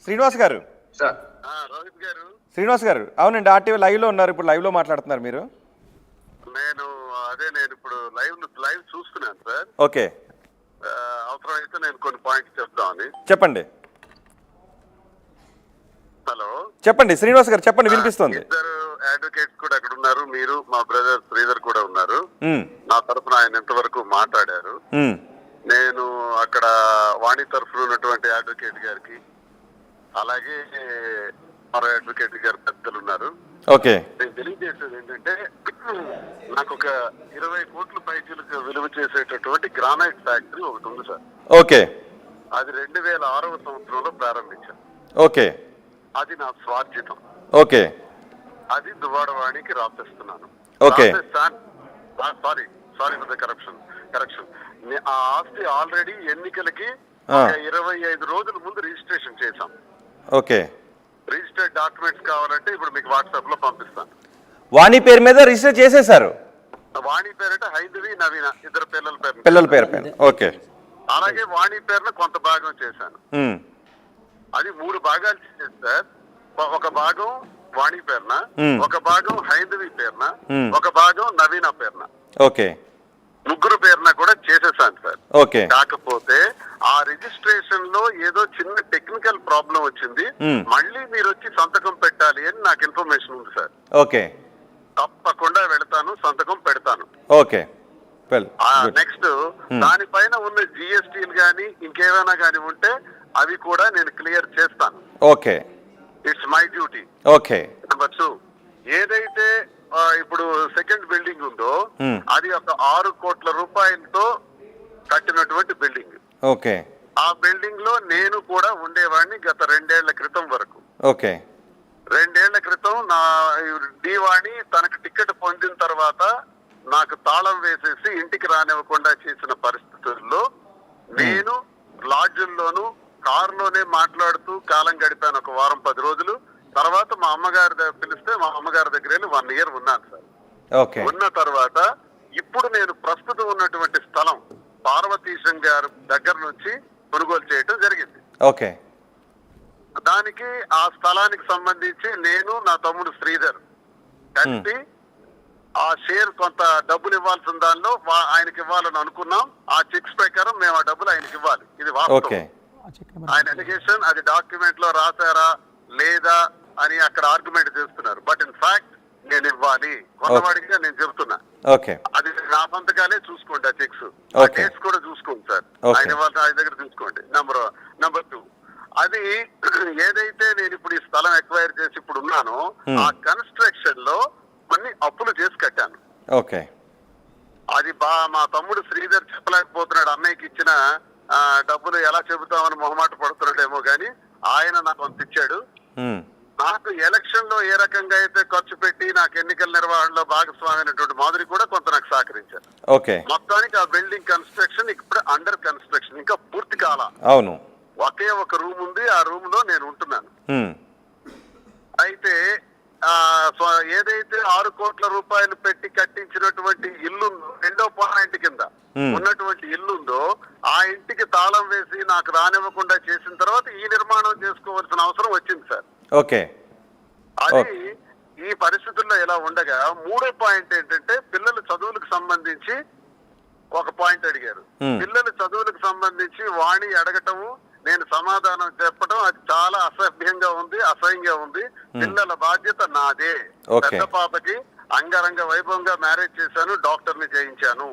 శ్రీనివాస్ గారు. రోహిత్ గారు. శ్రీనివాస్ గారు, అవునండి, ఆర్టీవీ లైవ్లో ఉన్నారు. ఇప్పుడు లైవ్లో మాట్లాడుతున్నారు మీరు. నేను ఇప్పుడు లైవ్ చూస్తున్నాను సార్. ఓకే, అవసరమైతే నేను కొన్ని పాయింట్స్ చెప్తామని. చెప్పండి. హలో, చెప్పండి శ్రీనివాస్ గారు, చెప్పండి, వినిపిస్తుంది. ఇద్దరు అడ్వకేట్స్ కూడా అక్కడ ఉన్నారు. మీరు, మా బ్రదర్ శ్రీధర్ కూడా ఉన్నారు. నా తరఫున ఆయన ఎంతవరకు మాట్లాడారు. నేను అక్కడ వాణి తరఫున ఉన్నటువంటి అడ్వకేట్ గారికి, అలాగే మరో అడ్వకేట్ గారు పెద్దలు ఉన్నారు. ఓకే, నేను తెలియజేసేది ఏంటంటే, నాకు ఒక 20 కోట్ల పైసలకు విలువ చేసేటటువంటి గ్రానైట్ ఫ్యాక్టరీ ఒకటి ఉంది సార్. ఓకే, అది 2006వ సంవత్సరంలో ప్రారంభించాను. ఓకే, అది నా స్వార్జితం. ఓకే, అది దువ్వాడవాణికి రాపిస్తున్నాను. Okay, sorry for the correction. ఆ ఆస్తి ఆల్రెడీ ఎన్నికలకి 25 రోజుల ముందు రిజిస్ట్రేషన్ చేశాం. ఓకే, రిజిస్టర్డ్ డాక్యుమెంట్స్ కావాలంటే ఇప్పుడు మీకు వాట్సాప్ లో పంపిస్తాను. వాణి పేరు మీద రిజిస్టర్ చేసేసారు. వాణి పేరంటే హైందవి, నవీన, ఇద్దరు పిల్లల పేరు. ఓకే, అలాగే వాణి పేరున కొంత భాగం చేశాను. అది 3 భాగాలు చేసేది సార్. ఒక భాగం వాణి పేరున, ఒక భాగం హైందవి పేరున, ఒక భాగం నవీన పేరున. ఓకే, 3 పేరున కూడా చేసేసాను సార్. ఓకే, కాకపోతే ఆ రిజిస్ట్రేషన్ లో ఏదో చిన్న టెక్నికల్ ప్రాబ్లం వచ్చింది. మళ్ళీ మీరు వచ్చి సంతకం పెట్టాలి అని నాకు ఇన్ఫర్మేషన్ ఉంది సార్. ఓకే, తప్పకుండా వెళతాను, సంతకం పెడతాను. ఓకే, నెక్స్ట్ దానిపైన ఉన్న జిఎస్టీలు గానీ ఇంకేమైనా గానీ ఉంటే అవి కూడా నేను క్లియర్ చేస్తాను. Okay, it's my duty. Okay. Number 2, ఏదైతే ఇప్పుడు సెకండ్ బిల్డింగ్ ఉందో అది ఒక 6 కోట్ల రూపాయలతో కట్టినటువంటి బిల్డింగ్. ఓకే, ఆ బిల్డింగ్ లో నేను కూడా ఉండేవాడిని గత 2 ఏళ్ల క్రితం వరకు. ఓకే, 2 ఏళ్ల క్రితం నా దీవాణి తనకు టికెట్ పొందిన తర్వాత నాకు తాళం వేసేసి ఇంటికి రానివ్వకుండా చేసిన పరిస్థితుల్లో నేను లాడ్జిల్లోనూ కారులోనే మాట్లాడుతూ కాలం గడిపాను. ఒక వారం 10 రోజులు. తర్వాత మా అమ్మగారి పిలిస్తే మా అమ్మగారి దగ్గర 1 ఇయర్ ఉన్నాను సార్. ఓకే, ఉన్న తర్వాత ఇప్పుడు నేను ప్రస్తుతం ఉన్నటువంటి స్థలం పార్వతీశం గారి దగ్గర నుంచి కొనుగోలు చేయడం జరిగింది. ఓకే, దానికి ఆ స్థలానికి సంబంధించి నేను, నా తమ్ముడు శ్రీధర్ కలిసి ఆ షేర్ కొంత డబ్బులు ఇవ్వాల్సిన దానిలో ఆయనకి ఇవ్వాలని అనుకున్నాం. ఆ చెక్స్ ప్రకారం మేము ఆ డబ్బులు ఆయనకి ఇవ్వాలి. ఇది వాస్తవం. ఆయన ఎలిగేషన్ అది డాక్యుమెంట్ లో రాశారా లేదా అని అక్కడ ఆర్గ్యుమెంట్ చేస్తున్నారు. బట్ ఇన్ ఫ్యాక్ట్ నేను ఇవ్వాలి. కొన్నవాడిగా నేను చెబుతున్నా. అది నా సంతకాలే చూసుకోండి. ఆ చెక్స్, ఆ డేట్స్ కూడా చూసుకోండి సార్. ఆయన ఇవ్వాలి, ఆయన దగ్గర చూసుకోండి. నెంబర్ 2, అది ఏదైతే నేను ఇప్పుడు ఈ స్థలం ఎక్వైర్ చేసి ఇప్పుడు ఉన్నానో ఆ కన్స్ట్రక్షన్ లో అన్ని అప్పులు చేసి కట్టాను. ఓకే, అది మా తమ్ముడు శ్రీధర్ చెప్పలేకపోతున్నాడు. అన్నయ్యకి ఇచ్చిన డబ్బులు ఎలా చెబుతామని మొహమాట పడుతున్నాడేమో గాని ఆయన నాకు పంపించాడు. నాకు ఎలక్షన్ లో ఏ రకంగా అయితే ఖర్చు పెట్టి నాకు ఎన్నికల నిర్వహణలో భాగస్వామి అయినటువంటి మాదిరి కూడా కొంత నాకు సహకరించారు. మొత్తానికి ఆ బిల్డింగ్ కన్స్ట్రక్షన్ ఇప్పుడు అండర్ కన్స్ట్రక్షన్, ఇంకా పూర్తి కాల. అవును, ఒకే ఒక రూమ్ ఉంది. ఆ రూమ్ లో నేను ఉంటున్నాను. అయితే ఏదైతే 6 కోట్ల రూపాయలు పెట్టి కట్టించినటువంటి ఇల్లు, 2వ పాయింట్ కింద ఉన్నటువంటి ఇల్లుందో ఆ ఇంటికి తాళం వేసి నాకు రానివ్వకుండా చేసిన తర్వాత ఈ నిర్మాణం చేసుకోవాల్సిన అవసరం వచ్చింది సార్. ఓకే, అది ఈ పరిస్థితుల్లో ఇలా ఉండగా 3వ పాయింట్ ఏంటంటే పిల్లల చదువులకు సంబంధించి ఒక పాయింట్ అడిగారు. పిల్లల చదువులకు సంబంధించి వాణి అడగటము, నేను సమాధానం చెప్పడం అది చాలా అసభ్యంగా ఉంది, అసహ్యంగా ఉంది. పిల్లల బాధ్యత నాదే. పెద్ద పాపకి అంగరంగ వైభవంగా మ్యారేజ్ చేశాను, డాక్టర్ ని చేయించాను.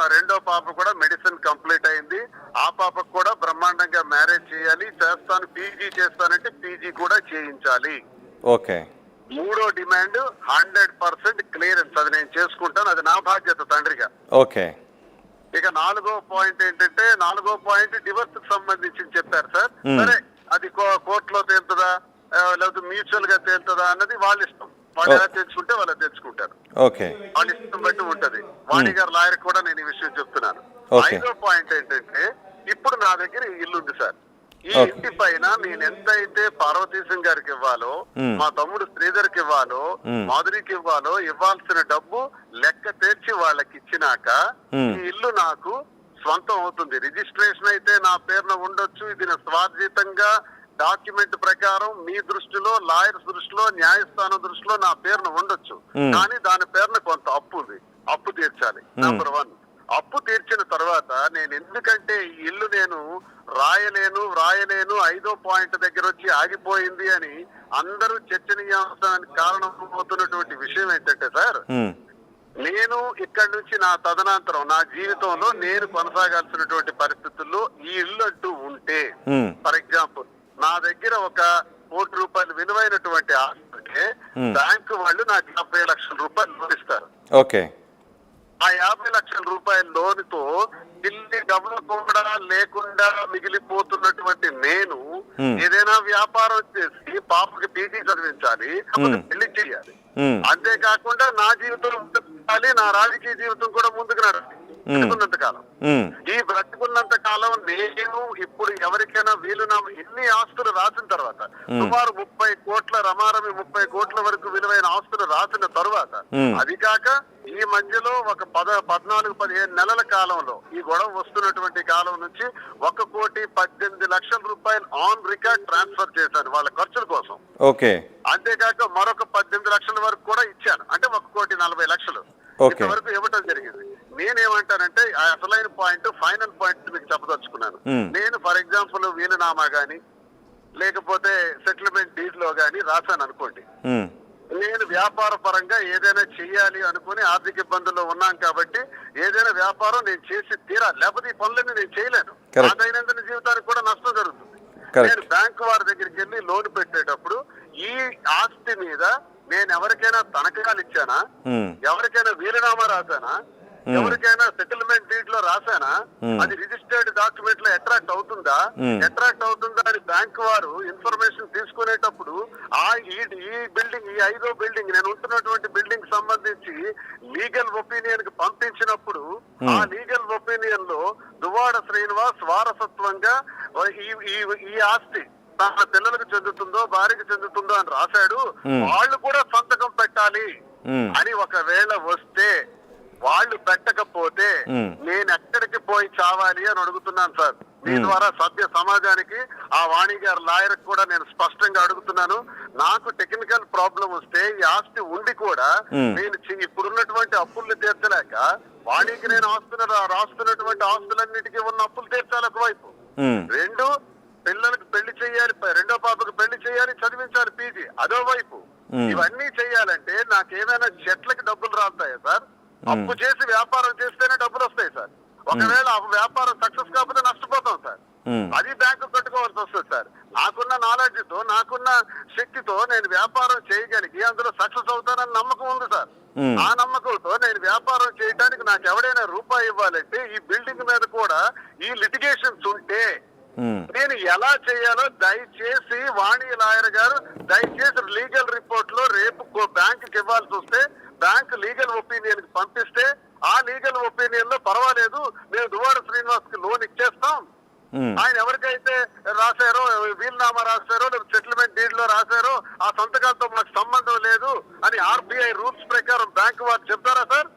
రెండో పాప కూడా మెడిసిన్ కంప్లీట్ అయింది. ఆ పాపకు కూడా బ్రహ్మాండంగా మ్యారేజ్ చేయాలి. చేస్తాను, పీజీ చేస్తానంటే పీజీ కూడా చేయించాలి. ఓకే, 3వ డిమాండ్ 100% క్లియరెన్స్. అది నేను చేసుకుంటాను, అది నా బాధ్యత తండ్రిగా. ఓకే. ఇక 4వ పాయింట్ ఏంటంటే, 4వ పాయింట్ డివర్స్ కి సంబంధించి చెప్పారు సార్. సరే, అది కోర్టులో తేలుతుందా లేకపోతే మ్యూచువల్ గా తేలుతుందా అన్నది వాళ్ళ ఇష్టం. వాళ్ళు ఎలా తెచ్చుకుంటే వాళ్ళు తెచ్చుకుంటారు. వాళ్ళ ఇష్టం బట్టి ఉంటది. వాణి గారు లాయర్ కూడా నేను ఈ విషయం చెప్తున్నాను. 5వ పాయింట్ ఏంటంటే, ఇప్పుడు నా దగ్గర ఇల్లు ఉంది సార్. ఈ ఇంటి పైన నేను ఎంతైతే పార్వతీశం గారికి ఇవ్వాలో, మా తమ్ముడు శ్రీధర్ కి ఇవ్వాలో, మాధురికి ఇవ్వాలో ఇవ్వాల్సిన డబ్బు లెక్క తెచ్చి వాళ్ళకి ఇచ్చినాక ఈ ఇల్లు నాకు స్వంతం అవుతుంది. రిజిస్ట్రేషన్ అయితే నా పేరున ఉండొచ్చు, ఇది నా స్వార్జితంగా డాక్యుమెంట్ ప్రకారం మీ దృష్టిలో, లాయర్స్ దృష్టిలో, న్యాయస్థానం దృష్టిలో నా పేరును ఉండొచ్చు. కానీ దాని పేరున కొంత అప్పు ఉంది, అప్పు తీర్చాలి. నెంబర్ 1. అప్పు తీర్చిన తర్వాత నేను ఎందుకంటే ఈ ఇల్లు నేను వ్రాయలేను 5వ పాయింట్ దగ్గర వచ్చి ఆగిపోయింది అని అందరూ చర్చనీయాంశానికి కారణమవుతున్నటువంటి విషయం ఏంటంటే సార్, నేను ఇక్కడి నుంచి నా తదనంతరం నా జీవితంలో నేను కొనసాగాల్సినటువంటి పరిస్థితుల్లో ఈ ఇల్లు అంటూ ఉంటే, ఫర్ ఎగ్జాంపుల్ నా దగ్గర ఒక ₹1 కోటి విలువైనటువంటి ఆస్తికే బ్యాంకు వాళ్ళు నాకు 50 లక్షల రూపాయలు లోన్ ఇస్తారు. ఓకే. ఆ 50 లక్షల రూపాయల లోనుతో ఇల్లు డబ్బులు కూడా లేకుండా మిగిలిపోతున్నటువంటి నేను ఏదైనా వ్యాపారం చేసి పాపకి పీజీ చదివించాలి, పెళ్లి చేయాలి. అంతేకాకుండా నా జీవితం ఉండాలి, నా రాజకీయ జీవితం కూడా ముందుకు నడవాలి. బ్రతుకున్నంత కాలం, ఈ బ్రతుకున్నంత కాలం నేను ఇప్పుడు ఎవరికైనా వీలునా ఎన్ని ఆస్తులు రాసిన తర్వాత సుమారు 30 కోట్ల రమారమి 30 కోట్ల వరకు విలువైన ఆస్తులు రాసిన తర్వాత, అది కాక ఈ మధ్యలో ఒక 14-15 నెలల కాలంలో ఈ గొడవ వస్తున్నటువంటి కాలం నుంచి 1,18,00,000 రూపాయలు ఆన్ రికార్డ్ ట్రాన్స్ఫర్ చేశాను వాళ్ళ ఖర్చుల కోసం. ఓకే. అంతేకాక మరొక 18 లక్షల వరకు కూడా ఇచ్చాను, అంటే 1,40,00,000 ఇంతవరకు ఇవ్వటం జరిగింది. నేనేమంటానంటే అసలైన పాయింట్, ఫైనల్ పాయింట్ మీకు చెప్పదలుచుకున్నాను. నేను ఫర్ ఎగ్జాంపుల్ వీలునామా గాని లేకపోతే సెటిల్మెంట్ డీడ్ లో గాని రాశాను అనుకోండి, నేను వ్యాపార పరంగా ఏదైనా చెయ్యాలి అనుకుని ఆర్థిక ఇబ్బందుల్లో ఉన్నాం కాబట్టి ఏదైనా వ్యాపారం నేను చేసి తీరాలి, లేకపోతే ఈ పనులన్నీ నేను చేయలేను. నా దైనందిన జీవితానికి కూడా నష్టం జరుగుతుంది. నేను బ్యాంకు వారి దగ్గరికి వెళ్ళి లోన్ పెట్టేటప్పుడు ఈ ఆస్తి మీద నేను ఎవరికైనా తనఖాలు ఇచ్చానా, ఎవరికైనా వీలునామా రాశానా, ఎవరికైనా సెటిల్మెంట్ డీడ్ లో రాశానా, అది రిజిస్టర్డ్ డాక్యుమెంట్ లో అట్రాక్ట్ అవుతుందా అని బ్యాంక్ వారు ఇన్ఫర్మేషన్ తీసుకునేటప్పుడు ఈ బిల్డింగ్, ఈ 5వ బిల్డింగ్, నేను ఉంటున్నటువంటి బిల్డింగ్ సంబంధించి లీగల్ ఒపీనియన్ కి పంపించినప్పుడు ఆ లీగల్ ఒపీనియన్ లో దువ్వాడ శ్రీనివాస్ వారసత్వంగా ఈ ఆస్తి తన పిల్లలకు చెందుతుందో భార్యకు చెందుతుందో అని రాశాడు, వాళ్ళు కూడా సంతకం పెట్టాలి అని ఒకవేళ వస్తే, వాళ్ళు పెట్టకపోతే నేను ఎక్కడికి పోయి చావాలి అని అడుగుతున్నాను సార్. మీ ద్వారా సభ్య సమాజానికి, ఆ వాణి గారి లాయర్ కూడా నేను స్పష్టంగా అడుగుతున్నాను. నాకు టెక్నికల్ ప్రాబ్లం వస్తే ఈ ఆస్తి ఉండి కూడా నేను ఇప్పుడున్నటువంటి అప్పుల్ని తీర్చలేక వాణికి నేను రాస్తున్నటువంటి ఆస్తులన్నిటికీ ఉన్న అప్పులు తీర్చాలి ఒకవైపు, 2 పిల్లలకు పెళ్లి చేయాలి, 2వ పాపకు పెళ్లి చేయాలి, చదివించాలి పీజీ అదో వైపు. ఇవన్నీ చేయాలంటే నాకేమైనా చెట్లకి డబ్బులు రాస్తాయా సార్? అప్పు చేసి వ్యాపారం చేస్తేనే డబ్బులు వస్తాయి సార్. ఒకవేళ ఆ వ్యాపారం సక్సెస్ కాకపోతే నష్టపోతాం సార్. అది బ్యాంకు కట్టుకోవాల్సి వస్తుంది సార్. నాకున్న నాలెడ్జ్ తో, నాకున్న శక్తితో నేను వ్యాపారం చేయగలిగి అందులో సక్సెస్ అవుతానని నమ్మకం ఉంది సార్. ఆ నమ్మకంతో నేను వ్యాపారం చేయడానికి నాకు ఎవడైనా రూపాయి ఇవ్వాలంటే ఈ బిల్డింగ్ మీద కూడా ఈ లిటిగేషన్స్ ఉంటే నేను ఎలా చేయాలో దయచేసి వాణి లాయర్ గారు దయచేసి లీగల్ రిపోర్ట్ లో రేపు బ్యాంకుకి ఇవ్వాల్సి వస్తే బ్యాంక్ లీగల్ ఒపీనియన్ కి పంపిస్తే ఆ లీగల్ ఒపీనియన్ లో పర్వాలేదు, మేము దువ్వాడ శ్రీనివాస్ కి లోన్ ఇచ్చేస్తాం, ఆయన ఎవరికైతే రాశారో వీలునామా రాశారో లేదా సెటిల్మెంట్ డీడ్ లో రాశారో ఆ సంతకాలతో మాకు సంబంధం లేదు అని ఆర్బీఐ రూల్స్ ప్రకారం బ్యాంకు వారు చెప్తారా సార్?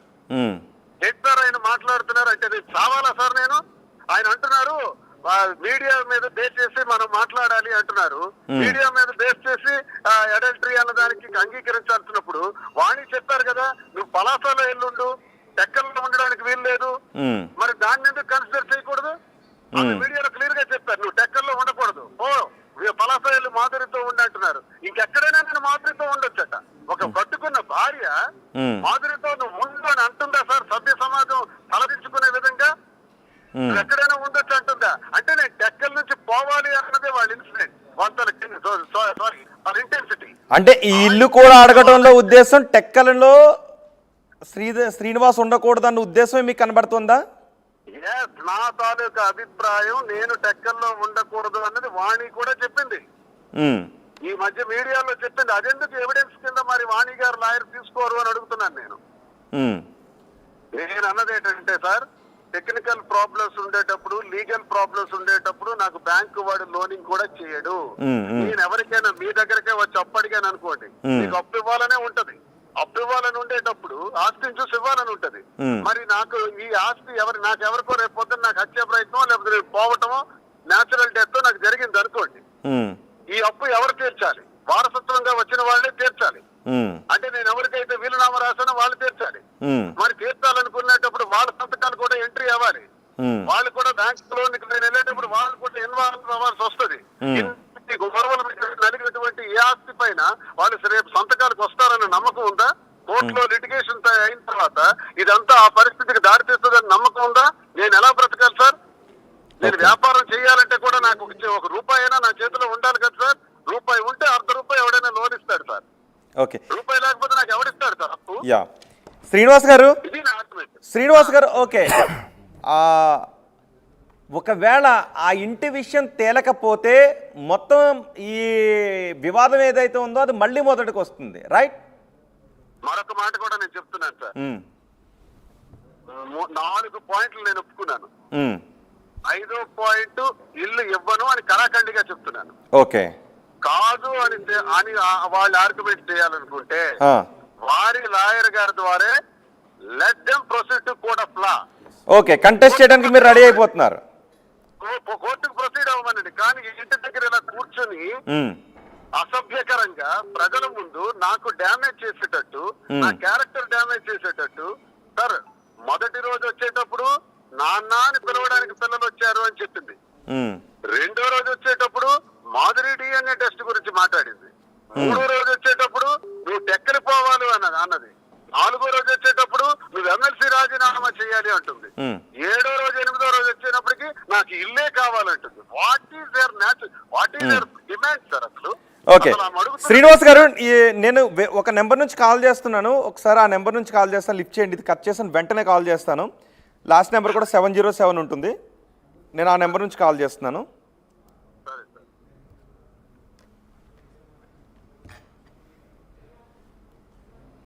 చెప్తారు. ఆయన మాట్లాడుతున్నారు అంటే నేను చావాలా సార్? నేను ఆయన అంటున్నారు మీడియా మీద బేస్ చేసి మనం మాట్లాడాలి అంటున్నారు. మీడియా మీద బేస్ చేసి అడల్టరీ అన్న దానికి అంగీకరించాల్సినప్పుడు వాణి చెప్పారు కదా, నువ్వు పలాసలో ఎల్లుండు, టెక్కల్లో ఉండడానికి వీలు లేదు, మరి దాన్ని ఎందుకు కన్సిడర్ చేయకూడదు? మీడియాలో క్లియర్ గా చెప్పారు, నువ్వు టెక్కల్లో ఉండకూడదు, పలాస ఎల్లు మాధురితో ఉండంటున్నారు. ఇంకెక్కడైనా నేను మాధురితో ఉండొచ్చట. ఒక పట్టుకున్న భార్య మాధురితో నువ్వు ఉండు అని అంటుందా సార్? సభ్య సమాజం తలదించుకునే విధంగా ఎక్కడైనా ఉండొచ్చు అంటుందా? అంటే నేను టెక్కల నుంచి పోవాలి అన్నదే వాళ్ళ ఇన్సిడెంట్, వాళ్ళ ఇంటెన్సిటీ. అంటే ఈ ఇల్లు కూడా అడగటంలో ఉద్దేశం టెక్కలలో శ్రీనివాస్ ఉండకూడదన్న ఉద్దేశమే మీకు కనబడుతుందా? నా తాలూకా అభిప్రాయం, నేను టెక్కల్లో ఉండకూడదు అన్నది వాణి కూడా చెప్పింది, ఈ మధ్య మీడియాలో చెప్పింది. అదెందుకు ఎవిడెన్స్ కింద మరి వాణి గారు లాయర్ తీసుకోరు అని అడుగుతున్నాను నేను. నేను అన్నది ఏంటంటే సార్, టెక్నికల్ ప్రాబ్లమ్స్ ఉండేటప్పుడు, లీగల్ ప్రాబ్లమ్స్ ఉండేటప్పుడు నాకు బ్యాంకు వాడు లోనింగ్ కూడా చేయడు. నేను ఎవరికైనా మీ దగ్గరకే వచ్చి అప్పు అడిగాను అనుకోండి, మీకు అప్పు ఇవ్వాలనే ఉంటది. అప్పు ఇవ్వాలని ఉండేటప్పుడు ఆస్తిని చూసి ఇవ్వాలని ఉంటది. మరి నాకు ఈ ఆస్తి నాకెవరికో రేపు పొద్దున్న నాకు హత్య ప్రయత్నం లేకపోతే రేపు పోవటమో న్యాచురల్ డెత్ నాకు జరిగింది అనుకోండి, అప్పు ఎవరు తీర్చాలి? వారసత్వంగా వచ్చిన వాళ్ళే తీర్చాలి. ఉమ్, అంటే నేను ఎవరికైతే వీలునామా రాశానో వాళ్ళు తీర్చాలి. ఉమ్, మరి తీర్చాలనుకునేటప్పుడు వాళ్ళ సంతకాలు కూడా ఎంట్రీ అవ్వాలి. ఉమ్, వాళ్ళు కూడా బ్యాంక్ లోనికి నేను వెళ్ళేటప్పుడు వాళ్ళు కూడా ఇన్వాల్వ్ అవ్వాల్సి వస్తుంది. గొడవల మీద నలిగినటువంటి ఏ ఆస్తి పైన వాళ్ళు రేపు సంతకాలకు వస్తారన్న నమ్మకం ఉందా? కోర్టులో లిటిగేషన్ అయిన తర్వాత ఇదంతా ఆ పరిస్థితికి దారితీస్తుందని నమ్మకం ఉందా? నేను ఎలా బ్రతకాలి సార్? నేను వ్యాపారం చేయాలంటే కూడా నాకు ఒక రూపాయి అయినా నా చేతిలో ఉండాలి కదా సార్. రూపాయి ఉంటే ₹1 ఎవడైనా లోన్ ఇస్తాడు సార్. ఓకే, రూపాయి లేకపోతే నాకు ఎవడిస్తాడు సార్ అప్పు? యా. శ్రీనివాస్ గారు, ఇది నా ఆర్గ్యుమెంట్. శ్రీనివాస్ గారు, ఓకే, ఒకవేళ ఆ ఇంటి విషయం తేలకపోతే మొత్తం ఈ వివాదం ఏదైతే ఉందో అది మళ్ళీ మొదటికి వస్తుంది, రైట్? మరొక మాట కూడా నేను చెప్తున్నాను సార్. 4 పాయింట్లు నేను ఒప్పుకున్నాను. 5వ పాయింట్ ఇల్లు ఇవ్వను అని కరాఖండిగా చెప్తున్నాను. ఓకే, కాదు అని వాళ్ళు ఆర్గ్యుమెంట్ చేయాలనుకుంటే వారి లాయర్ గారి ద్వారా let them proceed to court of law. Okay, contest చేయడానికి మీరు రెడీ అయిపోతున్నారు. కోర్టుకు ప్రొసీడ్ అవ్వమనండి. కానీ ఇంటి దగ్గర ఇలా కూర్చొని అసభ్యకరంగా ప్రజల ముందు నాకు డ్యామేజ్ చేసేటట్టు, నా క్యారెక్టర్ డ్యామేజ్ చేసేటట్టు. సార్, మొదటి రోజు వచ్చేటప్పుడు నాన్న అని పిలవడానికి పిల్లలు వచ్చారు అని చెప్పింది. రెండో రోజు వచ్చేటప్పుడు మాధురి DNA టెస్ట్ గురించి మాట్లాడింది. మూడో రోజు వచ్చేటప్పుడు నువ్వు టెక్కలిపోవాలి అన్నది. 4వ రోజు వచ్చేటప్పుడు నువ్వు MLC రాజీనామా చేయాలి అంటుంది. 7వ రోజు 8వ రోజు వచ్చేటప్పటికి నాకు ఇల్లే కావాలంటుంది. What is their demand sir అసలు? ఓకే, శ్రీనివాస్ గారు, నేను ఒక నెంబర్ నుంచి కాల్ చేస్తున్నాను. ఒకసారి ఆ నెంబర్ నుంచి కాల్ చేస్తాను, లిఫ్ట్ చేయండి. ఇది కట్ చేస్తాను, వెంటనే కాల్ చేస్తాను. లాస్ట్ నెంబర్ కూడా 707 ఉంటుంది. నేను ఆ నెంబర్ నుంచి కాల్ చేస్తున్నాను.